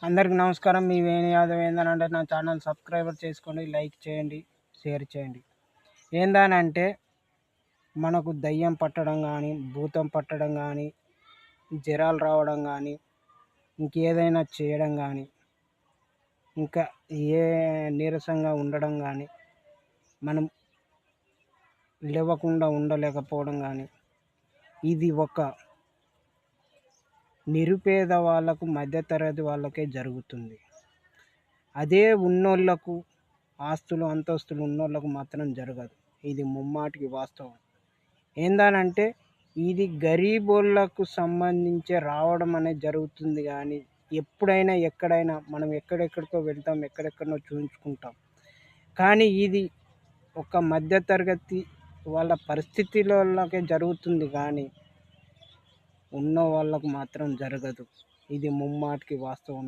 అందరికి నమస్కారం. మీ వేణు యాదవ్. ఏందనంటే నా ఛానల్ సబ్స్క్రైబర్ చేసుకోండి, లైక్ చేయండి, షేర్ చేయండి. ఏందనంటే మనకు దయ్యం పట్టడం కానీ, భూతం పట్టడం కానీ, జ్వరాలు రావడం కానీ, ఇంకేదైనా చేయడం కానీ, ఇంకా ఏ నీరసంగా ఉండడం కానీ, మనం లేవకుండా ఉండలేకపోవడం కానీ, ఇది ఒక నిరుపేద వాళ్ళకు, మధ్యతరగతి వాళ్ళకే జరుగుతుంది. అదే ఉన్నోళ్ళకు, ఆస్తులు అంతస్తులు ఉన్నోళ్ళకు మాత్రం జరగదు. ఇది ముమ్మాటికి వాస్తవం. ఏందనంటే ఇది గరీబోళ్ళకు సంబంధించి రావడం అనేది జరుగుతుంది. కానీ ఎప్పుడైనా ఎక్కడైనా మనం ఎక్కడెక్కడికో వెళ్తాం, ఎక్కడెక్కడో చూపించుకుంటాం. కానీ ఇది ఒక మధ్యతరగతి వాళ్ళ పరిస్థితులకే జరుగుతుంది. కానీ ఉన్న వాళ్ళకు మాత్రం జరగదు. ఇది ముమ్మాటికి వాస్తవం.